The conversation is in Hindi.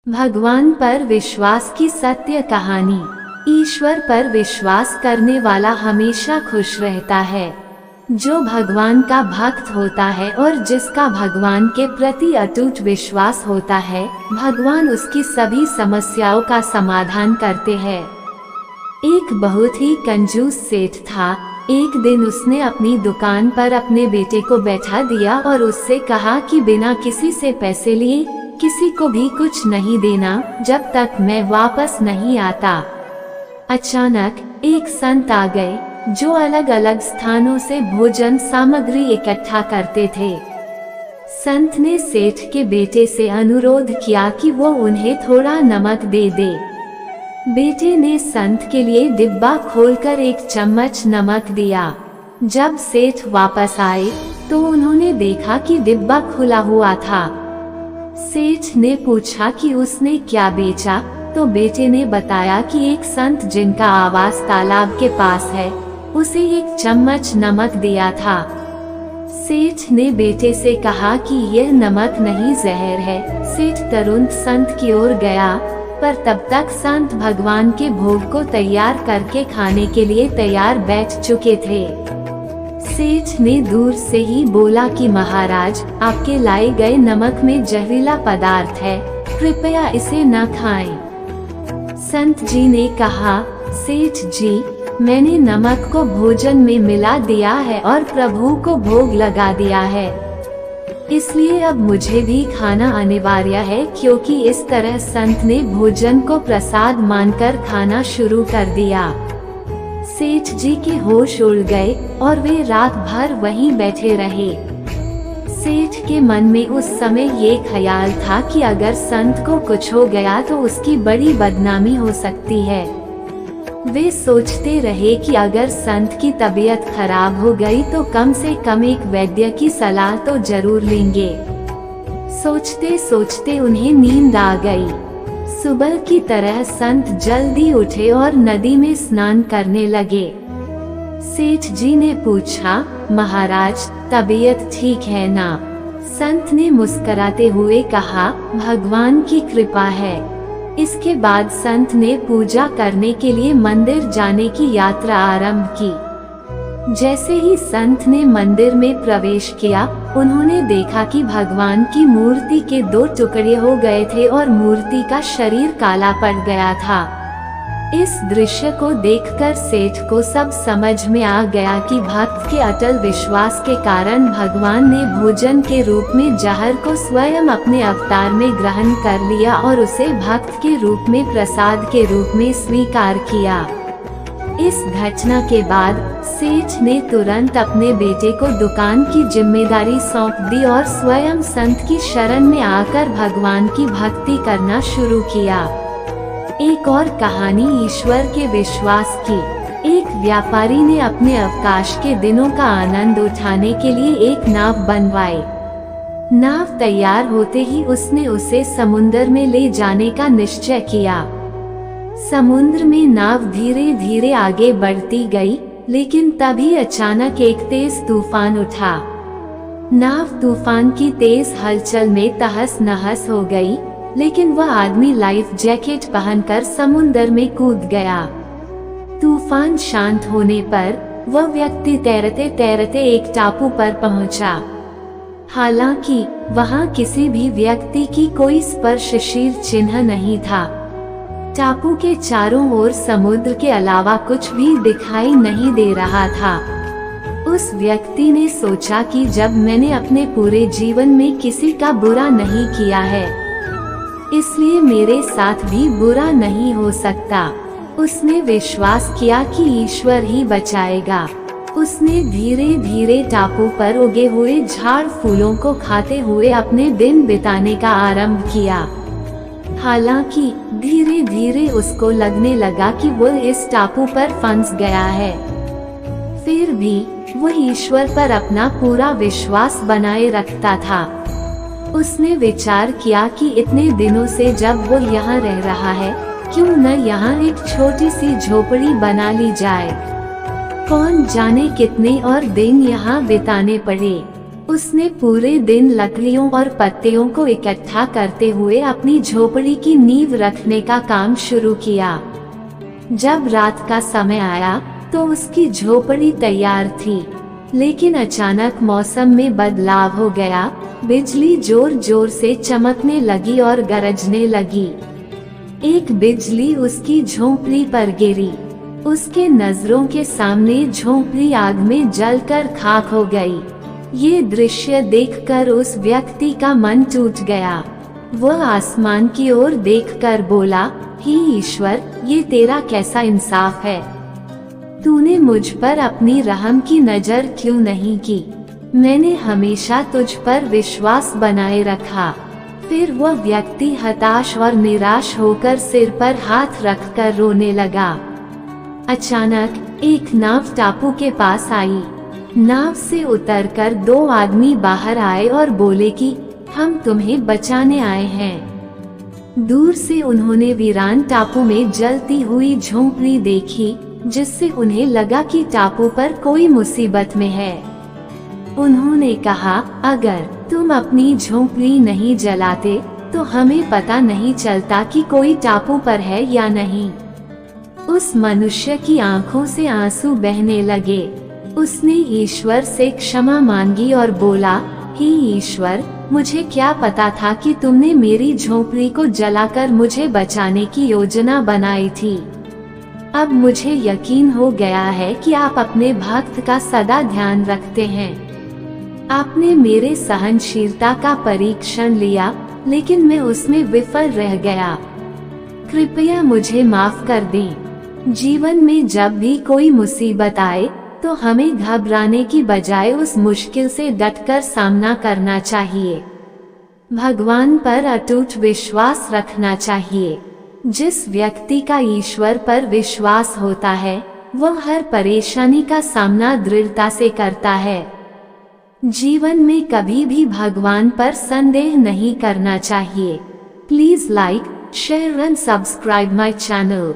भगवान पर विश्वास की सत्य कहानी। ईश्वर पर विश्वास करने वाला हमेशा खुश रहता है। जो भगवान का भक्त होता है और जिसका भगवान के प्रति अटूट विश्वास होता है, भगवान उसकी सभी समस्याओं का समाधान करते हैं। एक बहुत ही कंजूस सेठ था। एक दिन उसने अपनी दुकान पर अपने बेटे को बैठा दिया और उससे कहा कि बिना किसी से पैसे लिए किसी को भी कुछ नहीं देना जब तक मैं वापस नहीं आता। अचानक एक संत आ गए जो अलग अलग स्थानों से भोजन सामग्री इकट्ठा करते थे। संत ने सेठ के बेटे से अनुरोध किया कि वो उन्हें थोड़ा नमक दे दे। बेटे ने संत के लिए डिब्बा खोलकर एक चम्मच नमक दिया। जब सेठ वापस आए तो उन्होंने देखा कि डिब्बा खुला हुआ था। सेठ ने पूछा कि उसने क्या बेचा, तो बेटे ने बताया कि एक संत जिनका आवास तालाब के पास है, उसे एक चम्मच नमक दिया था। सेठ ने बेटे से कहा कि यह नमक नहीं जहर है। सेठ तुरंत संत की ओर गया, पर तब तक संत भगवान के भोग को तैयार करके खाने के लिए तैयार बैठ चुके थे। सेठ ने दूर से ही बोला कि महाराज, आपके लाए गए नमक में जहरीला पदार्थ है, कृपया इसे न खाएं। संत जी ने कहा, सेठ जी, मैंने नमक को भोजन में मिला दिया है और प्रभु को भोग लगा दिया है, इसलिए अब मुझे भी खाना अनिवार्य है। क्योंकि इस तरह संत ने भोजन को प्रसाद मानकर खाना शुरू कर दिया। सेठ जी के होश उड़ गए और वे रात भर वहीं बैठे रहे। सेठ के मन में उस समय ये ख्याल था कि अगर संत को कुछ हो गया तो उसकी बड़ी बदनामी हो सकती है। वे सोचते रहे कि अगर संत की तबीयत खराब हो गई तो कम से कम एक वैद्य की सलाह तो जरूर लेंगे। सोचते सोचते उन्हें नींद आ गई। सुबह की तरह संत जल्दी उठे और नदी में स्नान करने लगे। सेठ जी ने पूछा, महाराज, तबीयत ठीक है ना? संत ने मुस्कुराते हुए कहा, भगवान की कृपा है। इसके बाद संत ने पूजा करने के लिए मंदिर जाने की यात्रा आरंभ की। जैसे ही संत ने मंदिर में प्रवेश किया, उन्होंने देखा कि भगवान की मूर्ति के 2 टुकड़े हो गए थे और मूर्ति का शरीर काला पड़ गया था। इस दृश्य को देखकर सेठ को सब समझ में आ गया कि भक्त के अटल विश्वास के कारण भगवान ने भोजन के रूप में जहर को स्वयं अपने अवतार में ग्रहण कर लिया और उसे भक्त के रूप में प्रसाद के रूप में स्वीकार किया। इस घटना के बाद सेठ ने तुरंत अपने बेटे को दुकान की जिम्मेदारी सौंप दी और स्वयं संत की शरण में आकर भगवान की भक्ति करना शुरू किया। एक और कहानी ईश्वर के विश्वास की। एक व्यापारी ने अपने अवकाश के दिनों का आनंद उठाने के लिए एक नाव बनवाई। नाव तैयार होते ही उसने उसे समुद्र में ले जाने का निश्चय किया। समुद्र में नाव धीरे धीरे आगे बढ़ती गई, लेकिन तभी अचानक एक तेज तूफान उठा। नाव तूफान की तेज हलचल में तहस नहस हो गई, लेकिन वह आदमी लाइफ जैकेट पहनकर समुद्र में कूद गया। तूफान शांत होने पर वह व्यक्ति तैरते तैरते एक टापू पर पहुंचा। हालांकि वहां किसी भी व्यक्ति की कोई स्पर्शशील चिन्ह नहीं था। टापू के चारों ओर समुद्र के अलावा कुछ भी दिखाई नहीं दे रहा था। उस व्यक्ति ने सोचा कि जब मैंने अपने पूरे जीवन में किसी का बुरा नहीं किया है, इसलिए मेरे साथ भी बुरा नहीं हो सकता। उसने विश्वास किया कि ईश्वर ही बचाएगा। उसने धीरे धीरे टापू पर उगे हुए झाड़ फूलों को खाते हुए अपने दिन बिताने का आरंभ किया। हालांकि धीरे धीरे उसको लगने लगा कि वो इस टापू पर फंस गया है। फिर भी वो ईश्वर पर अपना पूरा विश्वास बनाए रखता था। उसने विचार किया कि इतने दिनों से जब वो यहाँ रह रहा है, क्यों न यहाँ एक छोटी सी झोपड़ी बना ली जाए। कौन जाने कितने और दिन यहाँ बिताने पड़े। उसने पूरे दिन लकड़ियों और पत्तियों को इकट्ठा करते हुए अपनी झोपड़ी की नींव रखने का काम शुरू किया। जब रात का समय आया तो उसकी झोपड़ी तैयार थी, लेकिन अचानक मौसम में बदलाव हो गया। बिजली जोर जोर से चमकने लगी और गरजने लगी। एक बिजली उसकी झोपड़ी पर गिरी। उसके नजरों के सामने झोपड़ी आग में जलकर खाक हो गई। ये दृश्य देखकर उस व्यक्ति का मन टूट गया। वह आसमान की ओर देखकर बोला, हे ईश्वर, ये तेरा कैसा इंसाफ है? तूने मुझ पर अपनी रहम की नजर क्यों नहीं की? मैंने हमेशा तुझ पर विश्वास बनाए रखा। फिर वह व्यक्ति हताश और निराश होकर सिर पर हाथ रखकर रोने लगा। अचानक एक नाव टापू के पास आई। नाव से उतरकर 2 आदमी बाहर आए और बोले कि हम तुम्हें बचाने आए हैं। दूर से उन्होंने वीरान टापू में जलती हुई झोंपड़ी देखी, जिससे उन्हें लगा कि टापू पर कोई मुसीबत में है। उन्होंने कहा, अगर तुम अपनी झोंपड़ी नहीं जलाते तो हमें पता नहीं चलता कि कोई टापू पर है या नहीं। उस मनुष्य की आंखों से आंसू बहने लगे। उसने ईश्वर से क्षमा मांगी और बोला, हे ईश्वर, मुझे क्या पता था कि तुमने मेरी झोंपड़ी को जलाकर मुझे बचाने की योजना बनाई थी। अब मुझे यकीन हो गया है कि आप अपने भक्त का सदा ध्यान रखते हैं। आपने मेरे सहनशीलता का परीक्षण लिया, लेकिन मैं उसमें विफल रह गया। कृपया मुझे माफ कर दें। जीवन में जब भी कोई मुसीबत आए तो हमें घबराने की बजाय उस मुश्किल से डटकर सामना करना चाहिए। भगवान पर अटूट विश्वास रखना चाहिए। जिस व्यक्ति का ईश्वर पर विश्वास होता है, वह हर परेशानी का सामना दृढ़ता से करता है। जीवन में कभी भी भगवान पर संदेह नहीं करना चाहिए। Please like, share and subscribe my channel.